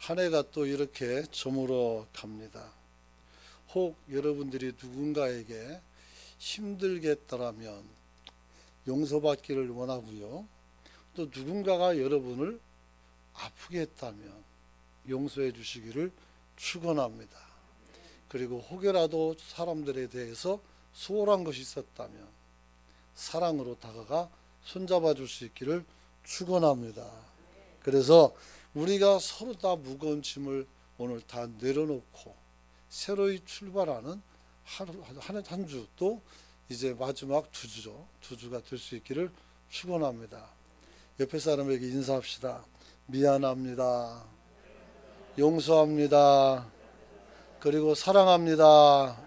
한 해가 또 이렇게 저물어 갑니다. 혹 여러분들이 누군가에게 힘들게 했더라면 용서받기를 원하고요. 또 누군가가 여러분을 아프게 했다면 용서해 주시기를 축원합니다. 그리고 혹여라도 사람들에 대해서 소홀한 것이 있었다면 사랑으로 다가가 손잡아 줄 수 있기를 축원합니다. 그래서 우리가 서로 다 무거운 짐을 오늘 다 내려놓고 새로이 출발하는 한 주, 또 이제 마지막 두 주죠. 두 주가 될 수 있기를 축원합니다. 옆에 사람에게 인사합시다. 미안합니다. 용서합니다. 그리고 사랑합니다.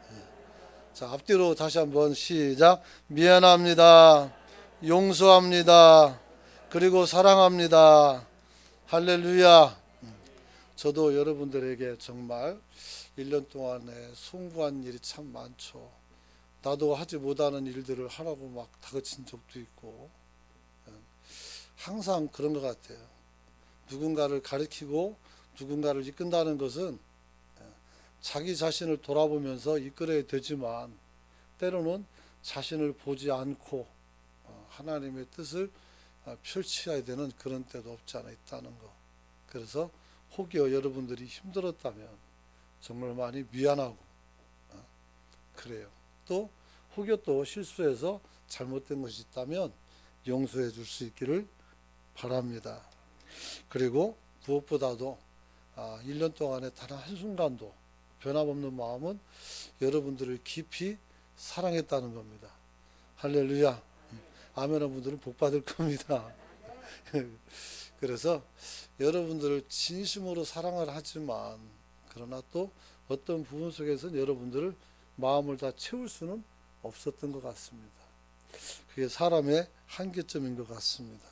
자, 앞뒤로 다시 한번 시작. 미안합니다. 용서합니다. 그리고 사랑합니다. 할렐루야. 저도 여러분들에게 정말 1년 동안에 송구한 일이 참 많죠. 나도 하지 못하는 일들을 하라고 막 다그친 적도 있고, 항상 그런 것 같아요. 누군가를 가르치고 누군가를 이끈다는 것은 자기 자신을 돌아보면서 이끌어야 되지만 때로는 자신을 보지 않고 하나님의 뜻을 펼쳐야 되는 그런 때도 없지 않아 있다는 거. 그래서 혹여 여러분들이 힘들었다면 정말 많이 미안하고 그래요. 또 혹여 또 실수해서 잘못된 것이 있다면 용서해 줄 수 있기를 바랍니다. 그리고 무엇보다도 1년 동안에 단 한순간도 변함없는 마음은 여러분들을 깊이 사랑했다는 겁니다. 할렐루야. 아멘한 분들은 복 받을 겁니다. 그래서 여러분들을 진심으로 사랑을 하지만 그러나 또 어떤 부분 속에서는 여러분들을 마음을 다 채울 수는 없었던 것 같습니다. 그게 사람의 한계점인 것 같습니다.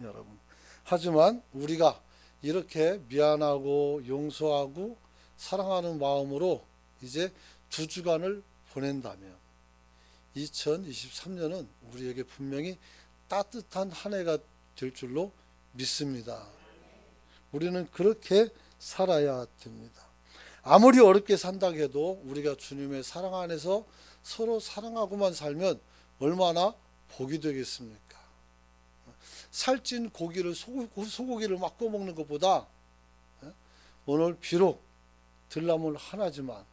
여러분. 하지만 우리가 이렇게 미안하고 용서하고 사랑하는 마음으로 이제 두 주간을 보낸다면 2023년은 우리에게 분명히 따뜻한 한 해가 될 줄로 믿습니다. 우리는 그렇게 살아야 됩니다. 아무리 어렵게 산다고 해도 우리가 주님의 사랑 안에서 서로 사랑하고만 살면 얼마나 복이 되겠습니까? 살찐 고기를 소고기를 막 구워 먹는 것보다 오늘 비록 들나물 하나지만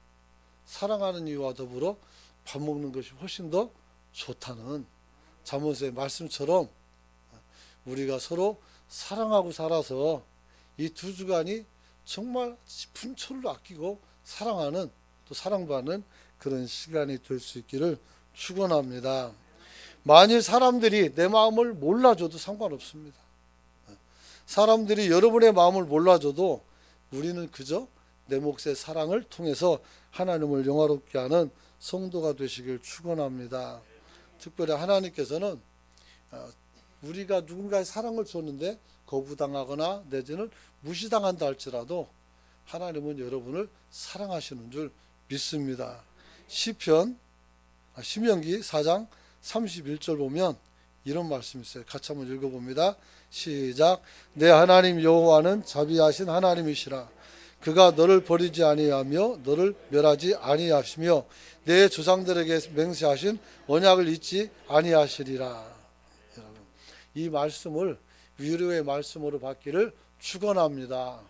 사랑하는 이와 더불어 밥 먹는 것이 훨씬 더 좋다는 잠언의 말씀처럼 우리가 서로 사랑하고 살아서 이 두 주간이 정말 분초를 아끼고 사랑하는 또 사랑받는 그런 시간이 될 수 있기를 축원합니다. 만일 사람들이 내 마음을 몰라줘도 상관없습니다. 사람들이 여러분의 마음을 몰라줘도 우리는 그저 내 몫의 사랑을 통해서 하나님을 영화롭게 하는 성도가 되시길 축원합니다. 특별히 하나님께서는 우리가 누군가의 사랑을 줬는데 거부당하거나 내지는 무시당한다 할지라도 하나님은 여러분을 사랑하시는 줄 믿습니다. 신명기 4장 31절 보면 이런 말씀이 있어요. 같이 한번 읽어봅니다. 시작. 내 하나님 여호와는 자비하신 하나님이시라. 그가 너를 버리지 아니하며 너를 멸하지 아니하시며 내 조상들에게 맹세하신 언약을 잊지 아니하시리라. 여러분, 이 말씀을 위로의 말씀으로 받기를 축원합니다.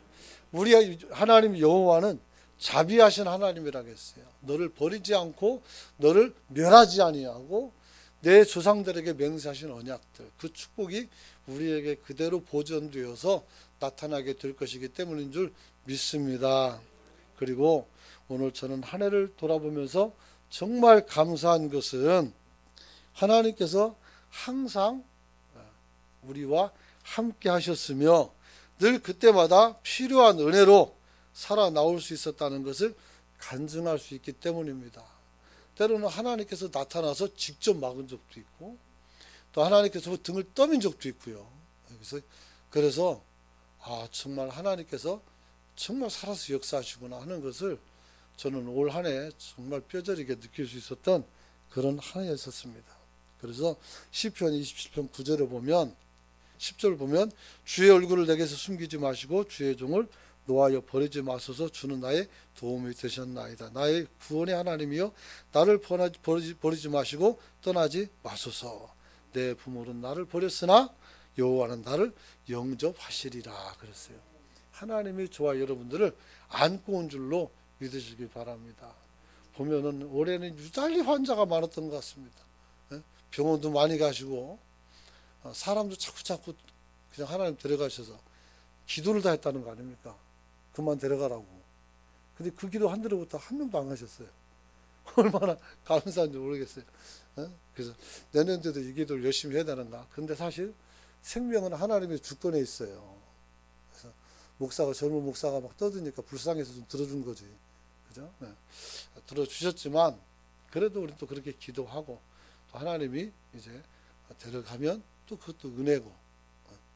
우리 하나님 여호와는 자비하신 하나님이라고 했어요. 너를 버리지 않고 너를 멸하지 아니하고 내 조상들에게 맹세하신 언약들, 그 축복이 우리에게 그대로 보존되어서 나타나게 될 것이기 때문인 줄 믿습니다. 그리고 오늘 저는 한 해를 돌아보면서 정말 감사한 것은 하나님께서 항상 우리와 함께 하셨으며 늘 그때마다 필요한 은혜로 살아나올 수 있었다는 것을 간증할 수 있기 때문입니다. 때로는 하나님께서 나타나서 직접 막은 적도 있고 또 하나님께서 등을 떠민 적도 있고요. 그래서 정말 하나님께서 정말 살아서 역사하시구나 하는 것을 저는 올 한 해 정말 뼈저리게 느낄 수 있었던 그런 한 해였었습니다. 그래서 시편 27편 9절에 보면 10절 보면 주의 얼굴을 내게서 숨기지 마시고 주의 종을 노하여 버리지 마소서. 주는 나의 도움이 되셨나이다. 나의 구원의 하나님이여 나를 버리지 마시고 떠나지 마소서. 내 부모는 나를 버렸으나 여호와는 나를 영접하시리라 그랬어요. 하나님이 저와 여러분들을 안고 온 줄로 믿으시기 바랍니다. 보면은 올해는 유달리 환자가 많았던 것 같습니다. 병원도 많이 가시고 사람도 자꾸 그냥 하나님 데려가셔서 기도를 다 했다는 거 아닙니까? 그만 데려가라고. 근데 그 기도 한 대로부터 한 명도 안 가셨어요. 얼마나 감사한지 모르겠어요. 그래서 내년도도 이 기도를 열심히 해야 되는가. 근데 사실 생명은 하나님의 주권에 있어요. 그래서 목사가 젊은 목사가 막 떠드니까 불쌍해서 좀 들어준 거지. 그죠? 네. 들어주셨지만 그래도 우리 또 그렇게 기도하고 또 하나님이 이제 데려가면 또 그것도 은혜고.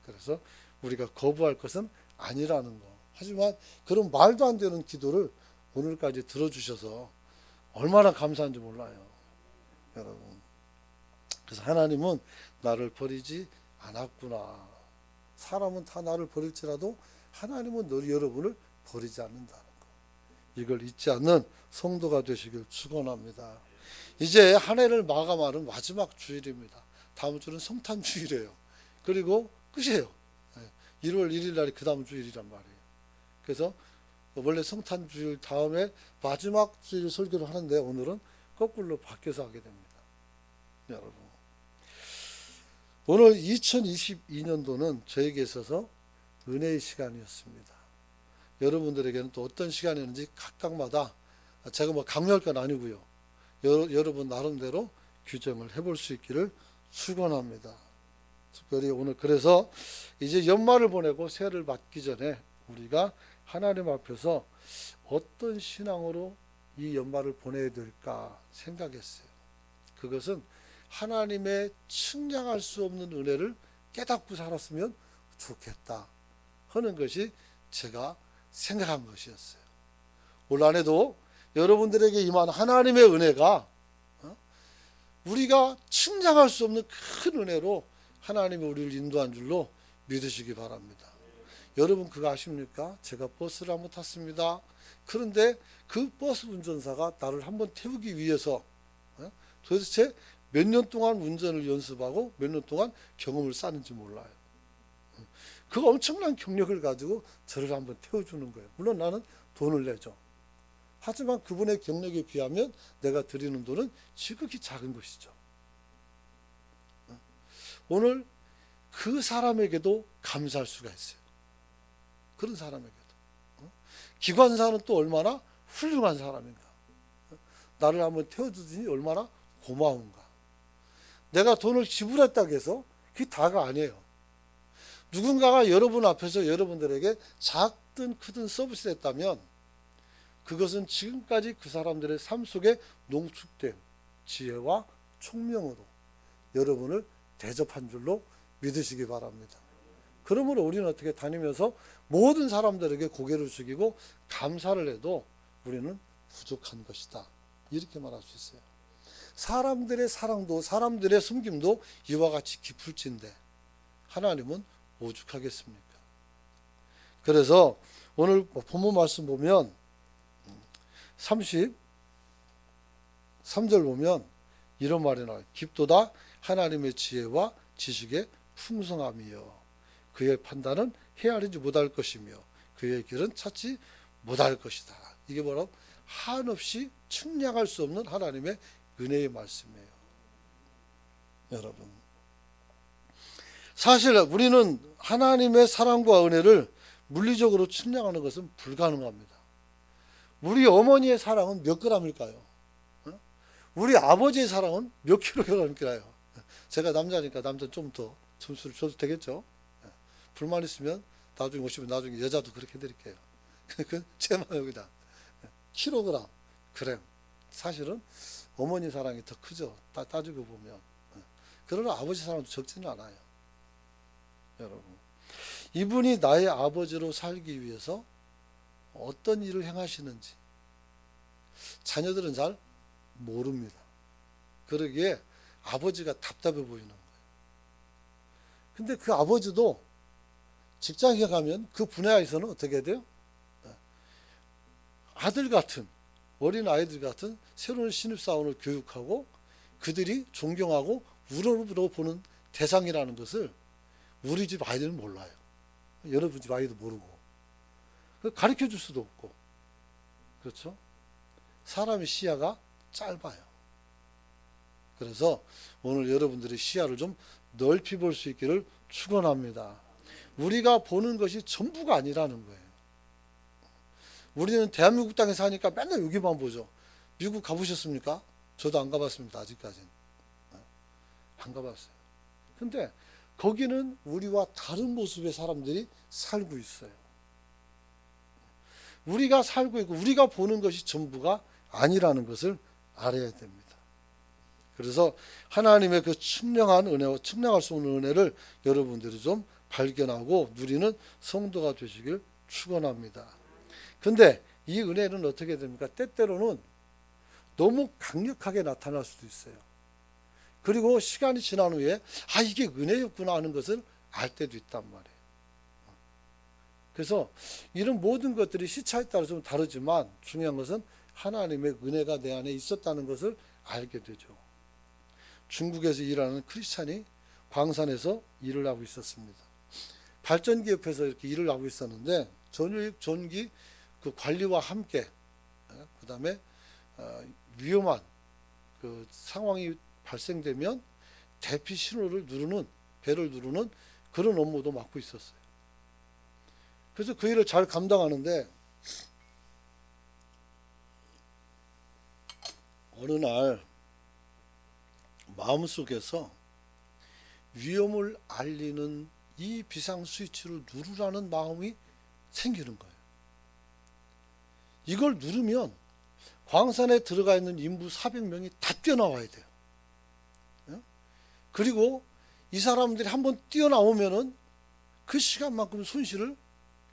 그래서 우리가 거부할 것은 아니라는 거. 하지만 그런 말도 안 되는 기도를 오늘까지 들어주셔서 얼마나 감사한지 몰라요. 여러분. 그래서 하나님은 나를 버리지 않았구나. 사람은 다 나를 버릴지라도 하나님은 여러분을 버리지 않는다는 거. 이걸 잊지 않는 성도가 되시길 축원합니다. 이제 한 해를 마감하는 마지막 주일입니다. 다음 주는 성탄 주일이에요. 그리고 끝이에요. 1월 1일 날이 그 다음 주일이란 말이에요. 그래서 원래 성탄 주일 다음에 마지막 주일 설교를 하는데 오늘은 거꾸로 바뀌어서 하게 됩니다. 여러분, 오늘 2022년도는 저에게 있어서 은혜의 시간이었습니다. 여러분들에게는 또 어떤 시간이었는지 각각마다 제가 뭐 강요할 건 아니고요. 여러분 나름대로 규정을 해볼 수 있기를 축원합니다. 특별히 오늘 그래서 이제 연말을 보내고 새해를 맞기 전에 우리가 하나님 앞에서 어떤 신앙으로 이 연말을 보내야 될까 생각했어요. 그것은 하나님의 측량할 수 없는 은혜를 깨닫고 살았으면 좋겠다 하는 것이 제가 생각한 것이었어요. 올 한해도 여러분들에게 임한 하나님의 은혜가 우리가 측량할 수 없는 큰 은혜로 하나님이 우리를 인도한 줄로 믿으시기 바랍니다. 여러분 그거 아십니까? 제가 버스를 한번 탔습니다. 그런데 그 버스 운전사가 나를 한번 태우기 위해서 도대체 몇 년 동안 운전을 연습하고 몇 년 동안 경험을 쌓는지 몰라요. 그 엄청난 경력을 가지고 저를 한번 태워주는 거예요. 물론 나는 돈을 내죠. 하지만 그분의 경력에 비하면 내가 드리는 돈은 지극히 작은 것이죠. 오늘 그 사람에게도 감사할 수가 있어요. 그런 사람에게도. 기관사는 또 얼마나 훌륭한 사람인가. 나를 한번 태워주더니 얼마나 고마운가. 내가 돈을 지불했다고 해서 그게 다가 아니에요. 누군가가 여러분 앞에서 여러분들에게 작든 크든 서비스를 했다면 그것은 지금까지 그 사람들의 삶 속에 농축된 지혜와 총명으로 여러분을 대접한 줄로 믿으시기 바랍니다. 그러므로 우리는 어떻게 다니면서 모든 사람들에게 고개를 숙이고 감사를 해도 우리는 부족한 것이다. 이렇게 말할 수 있어요. 사람들의 사랑도 사람들의 섬김도 이와 같이 깊을진데 하나님은 오죽하겠습니까? 그래서 오늘 본문 말씀 보면 33절 보면 이런 말이 나와요. 깊도다 하나님의 지혜와 지식의 풍성함이요 그의 판단은 헤아리지 못할 것이며 그의 길은 찾지 못할 것이다. 이게 뭐라고? 한없이 측량할 수 없는 하나님의 은혜의 말씀이에요. 여러분, 사실 우리는 하나님의 사랑과 은혜를 물리적으로 측량하는 것은 불가능합니다. 우리 어머니의 사랑은 몇 그램일까요? 우리 아버지의 사랑은 몇 킬로그램일까요? 제가 남자니까 남자 좀 더 점수를 줘도 되겠죠? 불만 있으면 나중에 오시면 나중에 여자도 그렇게 해드릴게요. 그건 제 마음입니다. 킬로그램, 그램. 사실은 어머니 사랑이 더 크죠. 따지고 보면. 그러나 아버지 사랑도 적지는 않아요. 여러분, 이분이 나의 아버지로 살기 위해서 어떤 일을 행하시는지 자녀들은 잘 모릅니다. 그러기에 아버지가 답답해 보이는 거예요. 근데 그 아버지도 직장에 가면 그 분야에서는 어떻게 해야 돼요? 아들 같은, 어린 아이들 같은 새로운 신입사원을 교육하고 그들이 존경하고 우러러 보는 대상이라는 것을 우리 집 아이들은 몰라요. 여러분 집 아이도 모르고 가르쳐 줄 수도 없고. 그렇죠? 사람의 시야가 짧아요. 그래서 오늘 여러분들의 시야를 좀 넓히 볼 수 있기를 축원합니다. 우리가 보는 것이 전부가 아니라는 거예요. 우리는 대한민국 땅에 사니까 맨날 여기만 보죠. 미국 가보셨습니까? 저도 안 가봤습니다. 아직까지는. 안 가봤어요. 근데 거기는 우리와 다른 모습의 사람들이 살고 있어요. 우리가 살고 있고 우리가 보는 것이 전부가 아니라는 것을 알아야 됩니다. 그래서 하나님의 그 측량한 은혜와 측량할 수 없는 은혜를 여러분들이 좀 발견하고 누리는 성도가 되시길 축원합니다. 근데 이 은혜는 어떻게 됩니까? 때때로는 너무 강력하게 나타날 수도 있어요. 그리고 시간이 지난 후에 이게 은혜였구나 하는 것을 알 때도 있단 말이에요. 그래서 이런 모든 것들이 시차에 따라 좀 다르지만 중요한 것은 하나님의 은혜가 내 안에 있었다는 것을 알게 되죠. 중국에서 일하는 크리스찬이 광산에서 일을 하고 있었습니다. 발전기 옆에서 이렇게 일을 하고 있었는데 전기 그 관리와 함께 그 다음에 위험한 그 상황이 발생되면 대피 신호를 누르는 배를 누르는 그런 업무도 맡고 있었어요. 그래서 그 일을 잘 감당하는데 어느 날 마음속에서 위험을 알리는 이 비상 스위치를 누르라는 마음이 생기는 거예요. 이걸 누르면 광산에 들어가 있는 인부 400명이 다 뛰어나와야 돼요. 그리고 이 사람들이 한번 뛰어나오면은 그 시간만큼 손실을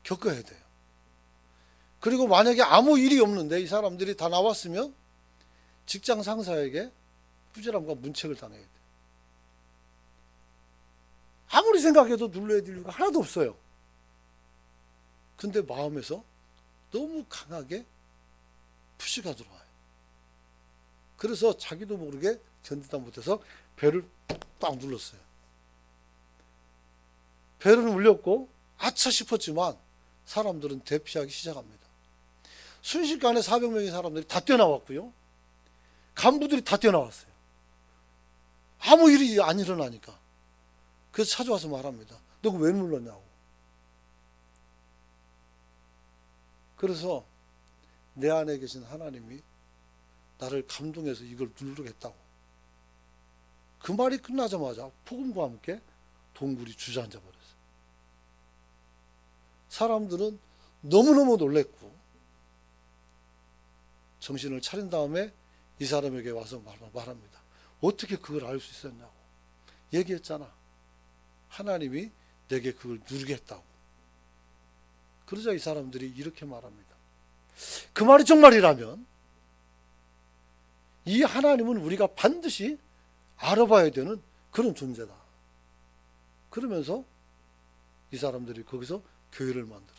겪어야 돼요. 그리고 만약에 아무 일이 없는데 이 사람들이 다 나왔으면 직장 상사에게 부질함과 문책을 당해야 돼요. 아무리 생각해도 눌러야 될 이유가 하나도 없어요. 근데 마음에서 너무 강하게 푸시가 들어와요. 그래서 자기도 모르게 견디다 못해서 배를 딱 눌렀어요. 배를 울렸고 아차 싶었지만 사람들은 대피하기 시작합니다. 순식간에 400명의 사람들이 다 뛰어나왔고요. 간부들이 다 뛰어나왔어요. 아무 일이 안 일어나니까. 그래서 찾아와서 말합니다. 너 그거 왜 눌렀냐고. 그래서 내 안에 계신 하나님이 나를 감동해서 이걸 누르겠다고. 그 말이 끝나자마자 폭음과 함께 동굴이 주저앉아 버렸어요. 사람들은 너무너무 놀랬고 정신을 차린 다음에 이 사람에게 와서 말합니다. 어떻게 그걸 알 수 있었냐고. 얘기했잖아. 하나님이 내게 그걸 누르겠다고. 그러자 이 사람들이 이렇게 말합니다. 그 말이 정말이라면 이 하나님은 우리가 반드시 알아봐야 되는 그런 존재다. 그러면서 이 사람들이 거기서 교회를 만들었어요.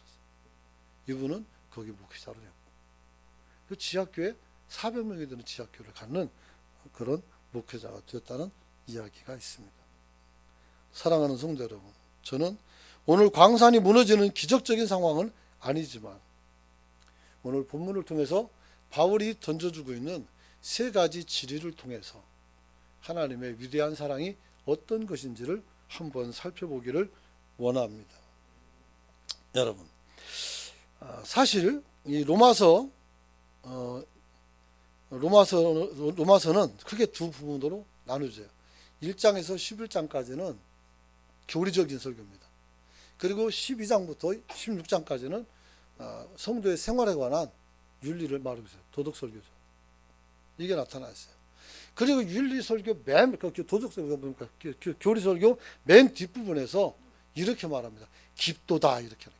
이분은 거기 목회자로 됐고 그 지하교회 400명이 되는 지하교회를 갖는 그런 목회자가 되었다는 이야기가 있습니다. 사랑하는 성도 여러분, 저는 오늘 광산이 무너지는 기적적인 상황은 아니지만 오늘 본문을 통해서 바울이 던져주고 있는 세 가지 진리를 통해서 하나님의 위대한 사랑이 어떤 것인지를 한번 살펴보기를 원합니다. 여러분, 사실 이 로마서는 크게 두 부분으로 나누어져요. 1장에서 11장까지는 교리적인 설교입니다. 그리고 12장부터 16장까지는 성도의 생활에 관한 윤리를 말하고 있어요. 도덕 설교죠. 이게 나타나 있어요. 그리고 윤리 설교 도덕 설교 교리 설교 맨 뒷부분에서 이렇게 말합니다. 깊도다 이렇게 해요.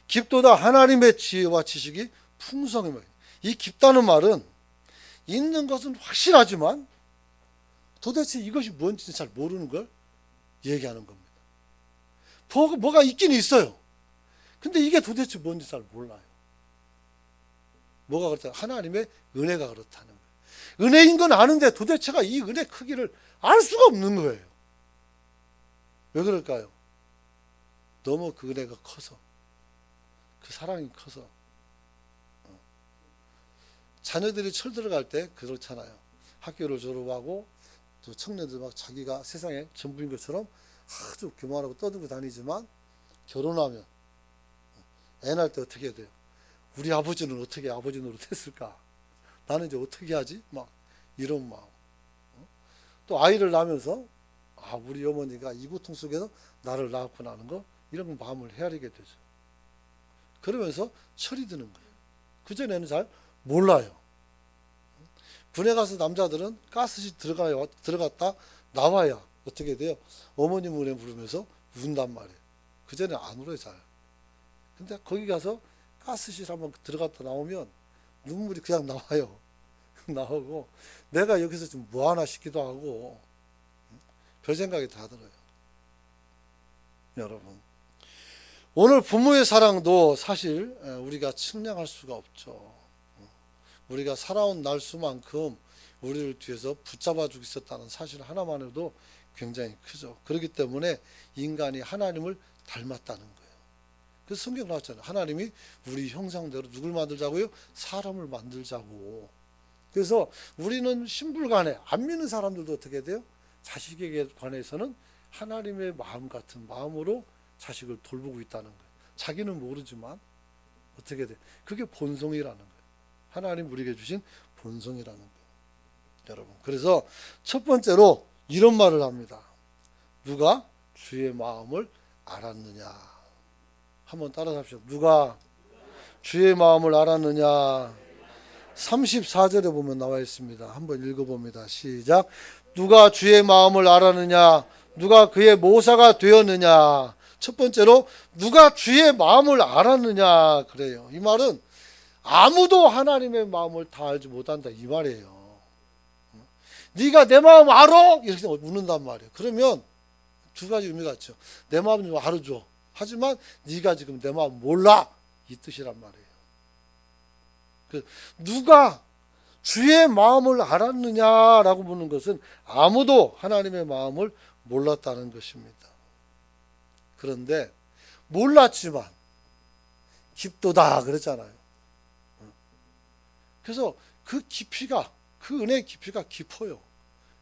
깊도다 하나님의 지혜와 지식이 풍성해요. 이 깊다는 말은 있는 것은 확실하지만 도대체 이것이 뭔지 잘 모르는 걸 얘기하는 겁니다. 뭐가 있긴 있어요. 근데 이게 도대체 뭔지 잘 몰라요. 뭐가 그렇다? 하나님의 은혜가 그렇다는 거예요. 은혜인 건 아는데 도대체가 이 은혜 크기를 알 수가 없는 거예요. 왜 그럴까요? 너무 그 은혜가 커서, 그 사랑이 커서. 자녀들이 철 들어갈 때 그렇잖아요. 학교를 졸업하고 또 청년들 막 자기가 세상에 전부인 것처럼 아주 교만하고 떠들고 다니지만 결혼하면 애 낳을 때 어떻게 해야 돼요? 우리 아버지는 어떻게 아버지 노릇했을까? 나는 이제 어떻게 하지? 막 이런 마음. 또 아이를 낳으면서 우리 어머니가 이 고통 속에서 나를 낳았구나 하는 거, 이런 마음을 헤아리게 되죠. 그러면서 철이 드는 거예요. 그전에는 잘 몰라요. 군에 가서 남자들은 가스실 들어갔다 나와야 어떻게 돼요? 어머니 문에 부르면서 운단 말이에요. 그전에 안 울어요, 잘. 근데 거기 가서 가스실 한번 들어갔다 나오면 눈물이 그냥 나와요. 나오고 내가 여기서 좀 뭐하나 싶기도 하고 별 생각이 다 들어요. 여러분, 오늘 부모의 사랑도 사실 우리가 측량할 수가 없죠. 우리가 살아온 날수만큼 우리를 뒤에서 붙잡아 주고 있었다는 사실 하나만 해도 굉장히 크죠. 그렇기 때문에 인간이 하나님을 닮았다는 거예요. 그래서 성경 나왔잖아요. 하나님이 우리 형상대로 누굴 만들자고요? 사람을 만들자고. 그래서 우리는 신불간에 안 믿는 사람들도 어떻게 돼요? 자식에게 관해서는 하나님의 마음 같은 마음으로 자식을 돌보고 있다는 거예요. 자기는 모르지만 어떻게 돼? 그게 본성이라는 거예요. 하나님 우리에게 주신 본성이라는 거예요. 여러분, 그래서 첫 번째로 이런 말을 합니다. 누가 주의 마음을 알았느냐. 한번 따라서 합시다. 누가 주의 마음을 알았느냐. 34절에 보면 나와 있습니다. 한번 읽어봅니다. 시작. 누가 주의 마음을 알았느냐. 누가 그의 모사가 되었느냐. 첫 번째로 누가 주의 마음을 알았느냐 그래요. 이 말은 아무도 하나님의 마음을 다 알지 못한다 이 말이에요. 네가 내 마음 알아? 이렇게 묻는단 말이에요. 그러면 두 가지 의미가 있죠. 내 마음 좀 알아줘. 하지만 네가 지금 내 마음 몰라 이 뜻이란 말이에요. 누가 주의 마음을 알았느냐라고 묻는 것은 아무도 하나님의 마음을 몰랐다는 것입니다. 그런데 몰랐지만 깊도다 그랬잖아요. 그래서 그 깊이가, 그 은혜의 깊이가 깊어요.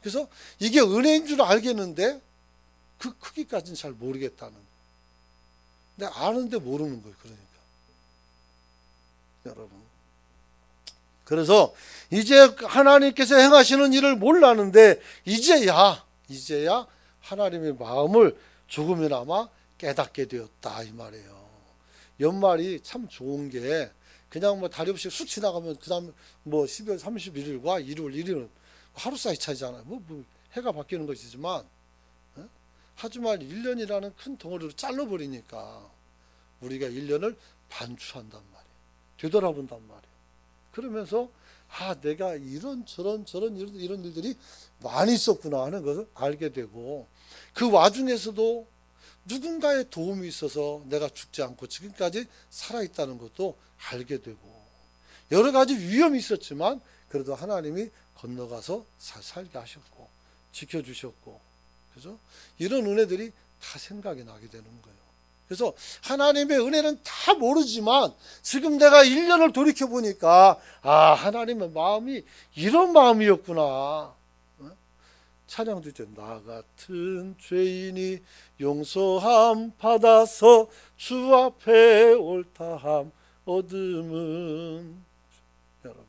그래서 이게 은혜인 줄 알겠는데 그 크기까지는 잘 모르겠다는 거예요. 근데 아는데 모르는 거예요. 그러니까 여러분, 그래서 이제 하나님께서 행하시는 일을 몰랐는데 이제야 하나님의 마음을 조금이나마 깨닫게 되었다 이 말이에요. 연말이 참 좋은 게 그냥 뭐 다리 없이 쑥 지나가면 그 다음 뭐 12월 31일과 1월 1일은 하루 사이 차이잖아요. 뭐 해가 바뀌는 것이지만 하지만 1년이라는 큰 덩어리로 잘라버리니까 우리가 1년을 반추한단 말이에요. 되돌아본단 말이에요. 그러면서 내가 이런 이런 일들이 많이 있었구나 하는 것을 알게 되고 그 와중에서도 누군가의 도움이 있어서 내가 죽지 않고 지금까지 살아있다는 것도 알게 되고 여러 가지 위험이 있었지만 그래도 하나님이 건너가서 살게 하셨고 지켜주셨고 그죠? 이런 은혜들이 다 생각이 나게 되는 거예요. 그래서 하나님의 은혜는 다 모르지만 지금 내가 1년을 돌이켜보니까 하나님의 마음이 이런 마음이었구나. 찬양도 있죠. 나 같은 죄인이 용서함 받아서 주 앞에 옳다함 얻음은 여러분,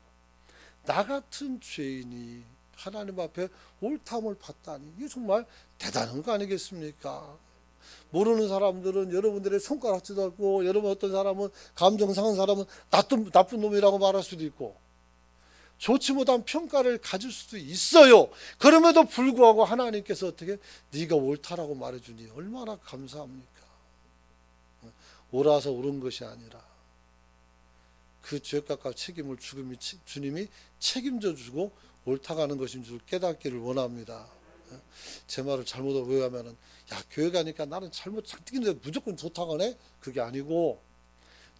나 같은 죄인이 하나님 앞에 옳다함을 받다니 이게 정말 대단한 거 아니겠습니까? 모르는 사람들은 여러분들의 손가락질도 하고 여러분 어떤 사람은 감정 상한 사람은 나쁜 놈이라고 말할 수도 있고 좋지 못한 평가를 가질 수도 있어요. 그럼에도 불구하고 하나님께서 어떻게 네가 옳다라고 말해주니 얼마나 감사합니까? 옳아서 옳은 것이 아니라 그 죄값과 책임을 주님이 책임져 주고 옳다가 하는 것인 줄 깨닫기를 원합니다. 제 말을 잘못 오해하면은 교회 가니까 나는 잘못 뛰는데 무조건 좋다고 하네? 그게 아니고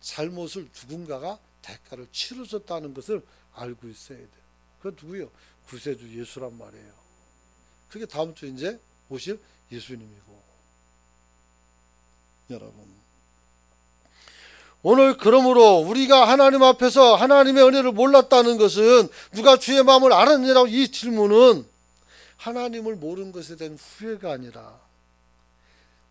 잘못을 누군가가 대가를 치르셨다는 것을 알고 있어야 돼요. 그 누구요? 구세주 예수란 말이에요. 그게 다음 주 이제 오실 예수님이고. 여러분, 오늘 그러므로 우리가 하나님 앞에서 하나님의 은혜를 몰랐다는 것은 누가 주의 마음을 알았느냐고 이 질문은 하나님을 모르는 것에 대한 후회가 아니라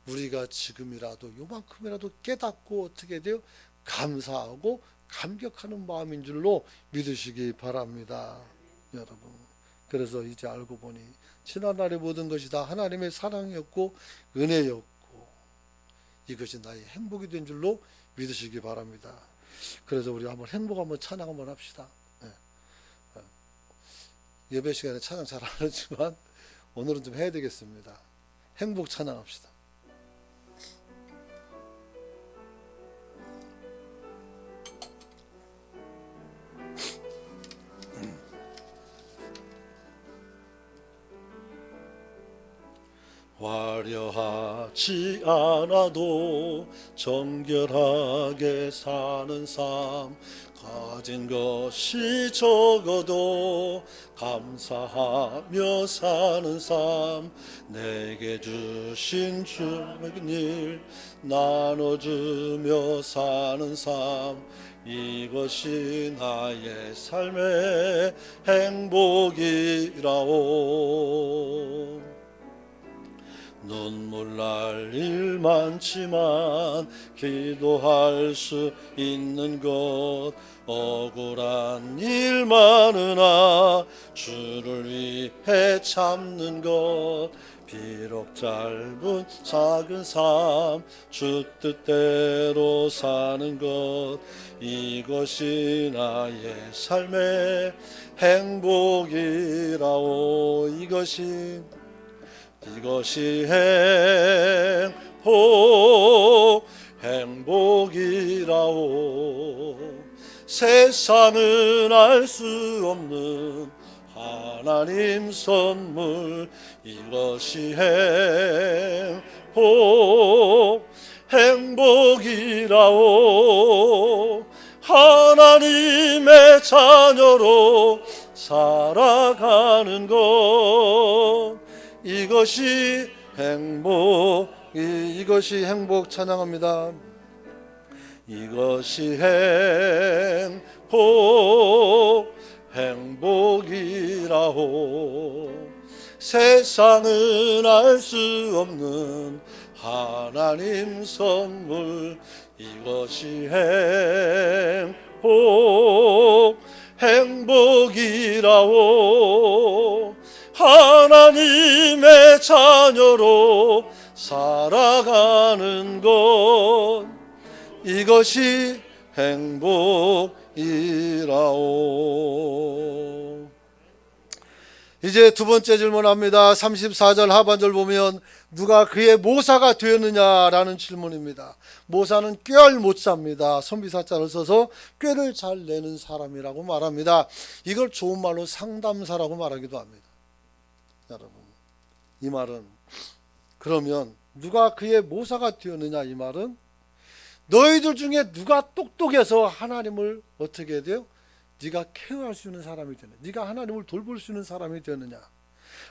우리가 지금이라도 요만큼이라도 깨닫고 어떻게 돼요? 감사하고 감격하는 마음인 줄로 믿으시기 바랍니다. 여러분, 그래서 이제 알고 보니 지난날의 모든 것이 다 하나님의 사랑이었고 은혜였고 이것이 나의 행복이 된 줄로 믿으시기 바랍니다. 그래서 우리 한번 행복 한번 찬양 한번 합시다. 예배 시간에 찬양 잘 안 하지만 오늘은 좀 해야 되겠습니다. 행복 찬양합시다. 화려하지 않아도 정결하게 사는 삶, 가진 것이 적어도 감사하며 사는 삶, 내게 주신 주의 일 나눠주며 사는 삶, 이것이 나의 삶의 행복이라오. 눈물 날 일 많지만 기도할 수 있는 것, 억울한 일 많으나 주를 위해 참는 것, 비록 짧은 작은 삶 주 뜻대로 사는 것, 이것이 나의 삶의 행복이라오. 이것이 행복이라오. 세상은 알 수 없는 하나님 선물, 이것이 행복이라오. 하나님의 자녀로 살아가는 것, 이것이 행복 찬양합니다. 이것이 행복이라오. 세상은 알 수 없는 하나님 선물, 이것이 행복이라오. 하나님의 자녀로 살아가는 것, 이것이 행복이라오. 이제 두 번째 질문합니다. 34절 하반절 보면 누가 그의 모사가 되었느냐라는 질문입니다. 모사는 꾀를 못 삽니다. 선비사자를 써서 꾀를 잘 내는 사람이라고 말합니다. 이걸 좋은 말로 상담사라고 말하기도 합니다. 여러분, 이 말은 그러면 누가 그의 모사가 되었느냐, 이 말은 너희들 중에 누가 똑똑해서 하나님을 어떻게 해야 돼요? 네가 케어할 수 있는 사람이 되느냐, 네가 하나님을 돌볼 수 있는 사람이 되느냐,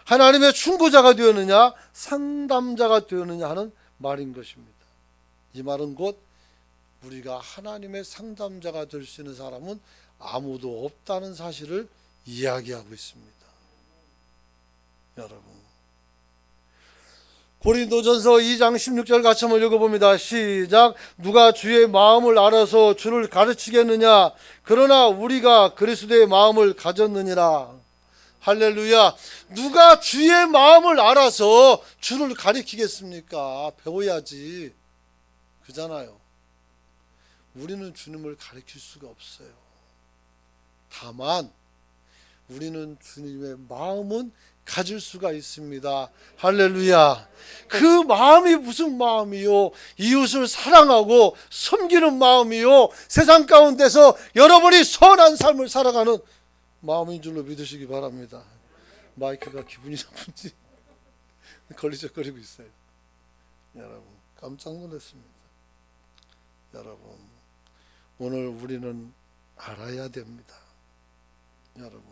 하나님의 충고자가 되었느냐, 상담자가 되었느냐 하는 말인 것입니다. 이 말은 곧 우리가 하나님의 상담자가 될 수 있는 사람은 아무도 없다는 사실을 이야기하고 있습니다. 여러분, 고린도전서 2장 16절 같이 한번 읽어봅니다. 시작. 누가 주의 마음을 알아서 주를 가르치겠느냐, 그러나 우리가 그리스도의 마음을 가졌느니라. 할렐루야. 누가 주의 마음을 알아서 주를 가르치겠습니까? 배워야지. 그잖아요. 우리는 주님을 가르칠 수가 없어요. 다만 우리는 주님의 마음은 가질 수가 있습니다. 할렐루야. 그 마음이 무슨 마음이요? 이웃을 사랑하고 섬기는 마음이요, 세상 가운데서 여러분이 선한 삶을 살아가는 마음인 줄로 믿으시기 바랍니다. 마이크가 기분이 나쁜지 걸리적거리고 있어요. 여러분, 깜짝 놀랐습니다. 여러분, 오늘 우리는 알아야 됩니다. 여러분,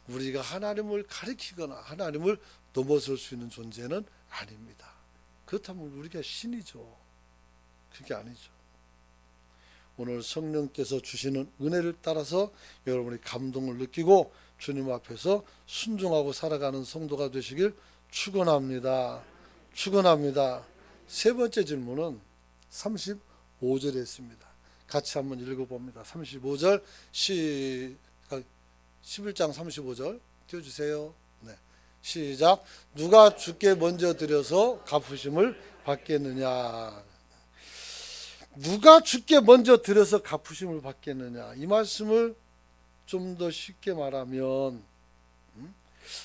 우리가 하나님을 가리키거나 하나님을 넘어설 수 있는 존재는 아닙니다. 그렇다면 우리가 신이죠. 그게 아니죠. 오늘 성령께서 주시는 은혜를 따라서 여러분이 감동을 느끼고 주님 앞에서 순종하고 살아가는 성도가 되시길 축원합니다. 축원합니다. 세 번째 질문은 35절에 있습니다. 같이 한번 읽어봅니다. 35절 11장 35절 띄워주세요. 네. 시작. 누가 주께 먼저 드려서 갚으심을 받겠느냐. 누가 주께 먼저 드려서 갚으심을 받겠느냐. 이 말씀을 좀 더 쉽게 말하면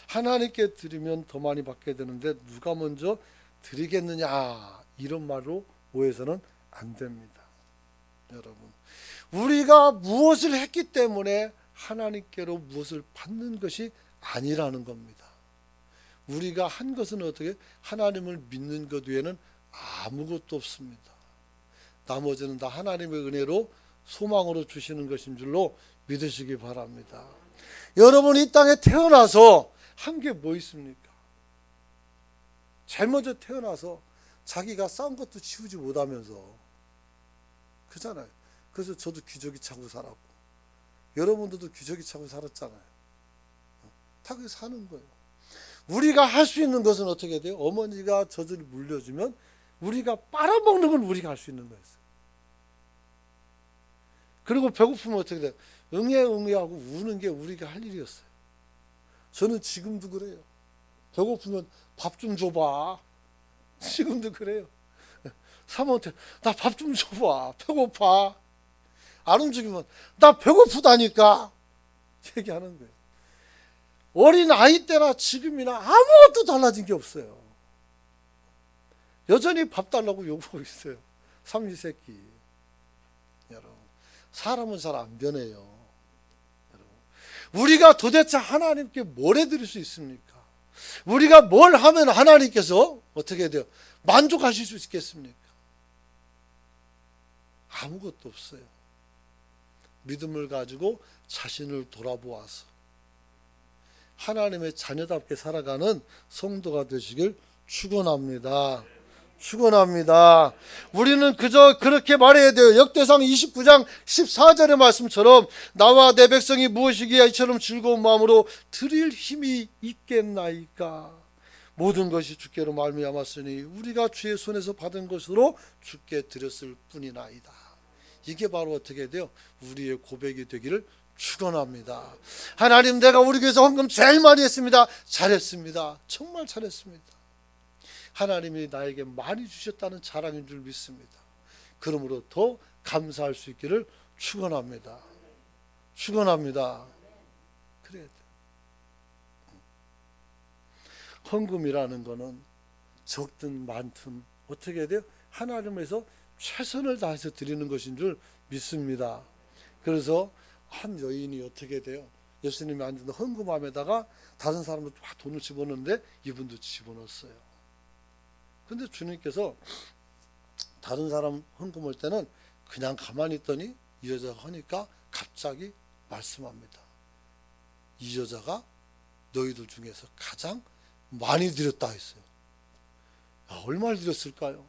하나님께 드리면 더 많이 받게 되는데 누가 먼저 드리겠느냐, 이런 말로 오해서는 안 됩니다. 여러분, 우리가 무엇을 했기 때문에 하나님께로 무엇을 받는 것이 아니라는 겁니다. 우리가 한 것은 어떻게? 하나님을 믿는 것 외에는 아무것도 없습니다. 나머지는 다 하나님의 은혜로 소망으로 주시는 것인 줄로 믿으시기 바랍니다. 여러분, 이 땅에 태어나서 한 게 뭐 있습니까? 제일 먼저 태어나서 자기가 싸운 것도 치우지 못하면서, 그잖아요. 그래서 저도 기저귀 차고 살았고 여러분들도 기저귀 차고 살았잖아요. 다 그렇게 사는 거예요. 우리가 할 수 있는 것은 어떻게 돼요? 어머니가 젖을 물려주면 우리가 빨아먹는 건 우리가 할 수 있는 거였어요. 그리고 배고프면 어떻게 돼요? 응애하고 우는 게 우리가 할 일이었어요. 저는 지금도 그래요. 배고프면 밥 좀 줘봐. 지금도 그래요. 사모한테 나 밥 좀 줘봐. 배고파. 안 움직이면 나 배고프다니까 얘기하는 거예요. 어린 아이 때나 지금이나 아무것도 달라진 게 없어요. 여전히 밥 달라고 요구하고 있어요. 삼시세끼. 여러분, 사람은 잘 안 변해요. 여러분, 우리가 도대체 하나님께 뭘 해드릴 수 있습니까? 우리가 뭘 하면 하나님께서 어떻게 돼요? 만족하실 수 있겠습니까? 아무것도 없어요. 믿음을 가지고 자신을 돌아보아서 하나님의 자녀답게 살아가는 성도가 되시길 축원합니다. 축원합니다. 우리는 그저 그렇게 말해야 돼요. 역대상 29장 14절의 말씀처럼 나와 내 백성이 무엇이기에 이처럼 즐거운 마음으로 드릴 힘이 있겠나이까. 모든 것이 주께로 말미암았으니 우리가 주의 손에서 받은 것으로 주께 드렸을 뿐이나이다. 이게 바로 어떻게 돼요? 우리의 고백이 되기를 축원합니다. 하나님, 내가 우리 교회에서 헌금 제일 많이 했습니다. 잘했습니다. 정말 잘했습니다. 하나님이 나에게 많이 주셨다는 자랑인 줄 믿습니다. 그러므로 더 감사할 수 있기를 축원합니다. 축원합니다. 그래야 돼요. 헌금이라는 거는 적든 많든 어떻게 해야 돼요? 하나님에서 최선을 다해서 드리는 것인 줄 믿습니다. 그래서 한 여인이 어떻게 돼요? 예수님이 앉은 헌금함에다가 다른 사람도 다 돈을 집어넣는데 이분도 집어넣었어요. 근데 주님께서 다른 사람 헌금 올 때는 그냥 가만히 있더니 이 여자가 하니까 갑자기 말씀합니다. 이 여자가 너희들 중에서 가장 많이 드렸다 했어요. 얼마를 드렸을까요?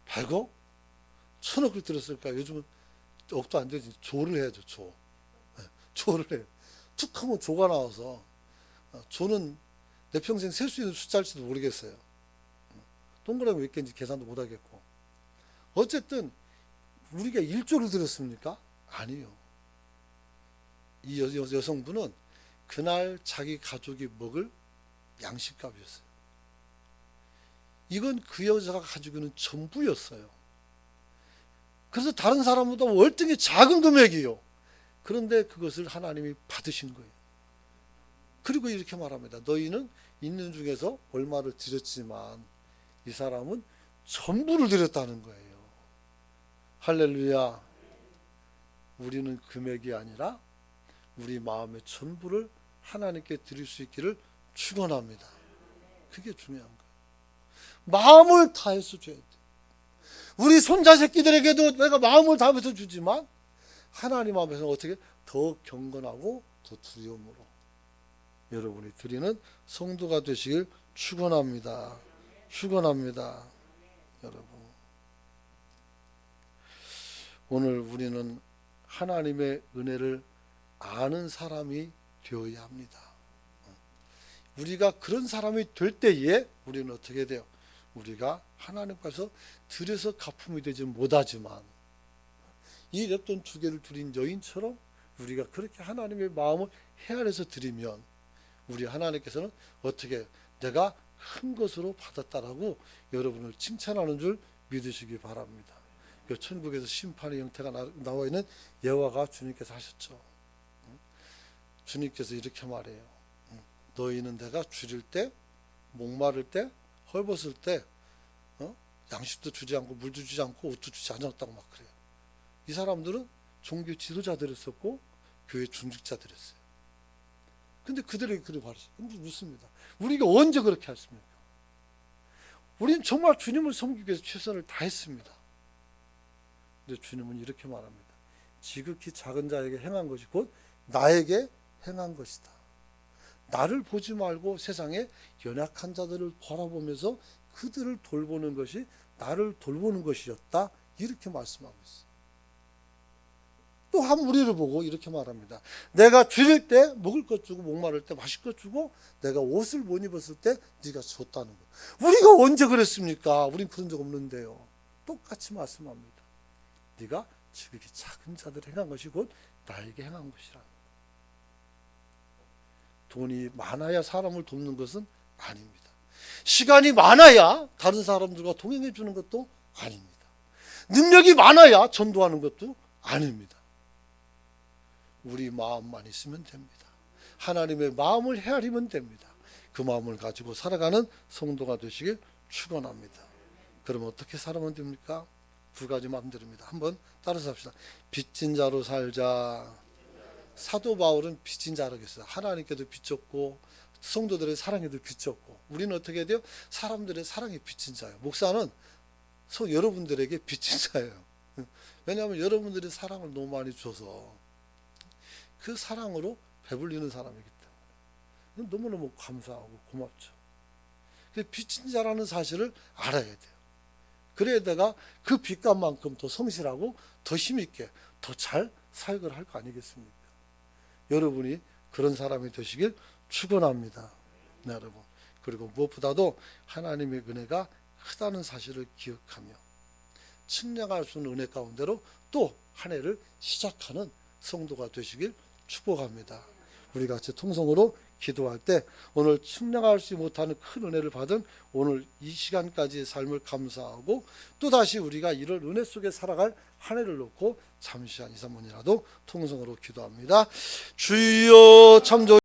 100억? 1000억을 드렸을까요? 요즘은 억도 안 되지. 조를 해야죠. 조. 조를 해요. 툭 하면 조가 나와서, 조는 내 평생 셀 수 있는 숫자일지도 모르겠어요. 동그라미 몇 개인지 계산도 못하겠고. 어쨌든 우리가 1조를 드렸습니까? 아니요. 이 여성분은 그날 자기 가족이 먹을 양식값이었어요. 이건 그 여자가 가지고 있는 전부였어요. 그래서 다른 사람보다 월등히 작은 금액이요. 그런데 그것을 하나님이 받으신 거예요. 그리고 이렇게 말합니다. 너희는 있는 중에서 얼마를 드렸지만 이 사람은 전부를 드렸다는 거예요. 할렐루야. 우리는 금액이 아니라 우리 마음의 전부를 하나님께 드릴 수 있기를 축원합니다. 그게 중요한 거예요. 마음을 다해서 줘야 돼. 우리 손자 새끼들에게도 내가 마음을 다해서 주지만 하나님 앞에서 어떻게 더 경건하고 더 두려움으로 여러분이 드리는 성도가 되시길 축원합니다. 축원합니다. 여러분, 오늘 우리는 하나님의 은혜를 아는 사람이 되어야 합니다. 우리가 그런 사람이 될 때에 우리는 어떻게 돼요? 우리가 하나님께서 들여서 갚음이 되지 못하지만 이 랩돈 2개를 드린 여인처럼 우리가 그렇게 하나님의 마음을 헤아려서 드리면 우리 하나님께서는 어떻게 내가 큰 것으로 받았다라고 여러분을 칭찬하는 줄 믿으시기 바랍니다. 천국에서 심판의 형태가 나와 있는 예화가 주님께서 하셨죠. 주님께서 이렇게 말해요. 너희는 내가 줄일 때, 목마를 때, 헐벗을 때 양식도 주지 않고 물도 주지 않고 옷도 주지 않았다고 막 그래요. 이 사람들은 종교 지도자들이었고 교회 중직자들이었어요. 근데 그들에게 그렇게 말했어요. 근데 묻습니다. 우리가 언제 그렇게 했습니까? 우리는 정말 주님을 섬기기 위해서 최선을 다했습니다. 근데 주님은 이렇게 말합니다. 지극히 작은 자에게 행한 것이 곧 나에게 행한 것이다. 나를 보지 말고 세상에 연약한 자들을 바라보면서 그들을 돌보는 것이 나를 돌보는 것이었다. 이렇게 말씀하고 있어요. 또 한 우리를 보고 이렇게 말합니다. 내가 줄일 때 먹을 것 주고 목마를 때 마실 것 주고 내가 옷을 못 입었을 때 네가 줬다는 거. 우리가 언제 그랬습니까? 우린 그런 적 없는데요. 똑같이 말씀합니다. 네가 지극히 작은 자들 행한 것이 곧 나에게 행한 것이라. 돈이 많아야 사람을 돕는 것은 아닙니다. 시간이 많아야 다른 사람들과 동행해 주는 것도 아닙니다. 능력이 많아야 전도하는 것도 아닙니다. 우리 마음만 있으면 됩니다. 하나님의 마음을 헤아리면 됩니다. 그 마음을 가지고 살아가는 성도가 되시길 축원합니다. 그럼 어떻게 살아면 됩니까? 2가지 마음대로입니다. 한번 따라서 합시다. 빚진 자로 살자. 사도 바울은 빚진 자라고 했어요. 하나님께도 빚졌고 성도들의 사랑에도 빚졌고 우리는 어떻게 돼요? 사람들의 사랑에 빚진 자예요. 목사는 여러분들에게 빚진 자예요. 왜냐하면 여러분들이 사랑을 너무 많이 줘서 그 사랑으로 배불리는 사람이기 때문에 너무너무 감사하고 고맙죠. 빚진 자라는 사실을 알아야 돼요. 그래야 내가 그 빚값만큼 더 성실하고 더 힘있게 더 잘 사역을 할 거 아니겠습니까? 여러분이 그런 사람이 되시길 축원합니다. 네, 여러분. 그리고 무엇보다도 하나님의 은혜가 크다는 사실을 기억하며 측량할 수 있는 은혜 가운데로 또 한 해를 시작하는 성도가 되시길 축복합니다. 우리 같이 통성으로 기도할 때 오늘 측량할 수 못하는 큰 은혜를 받은 오늘 이 시간까지의 삶을 감사하고 또다시 우리가 이런 은혜 속에 살아갈 한 해를 놓고 잠시 한 2, 3분이라도 통성으로 기도합니다. 주여 참 좋으시옵소서.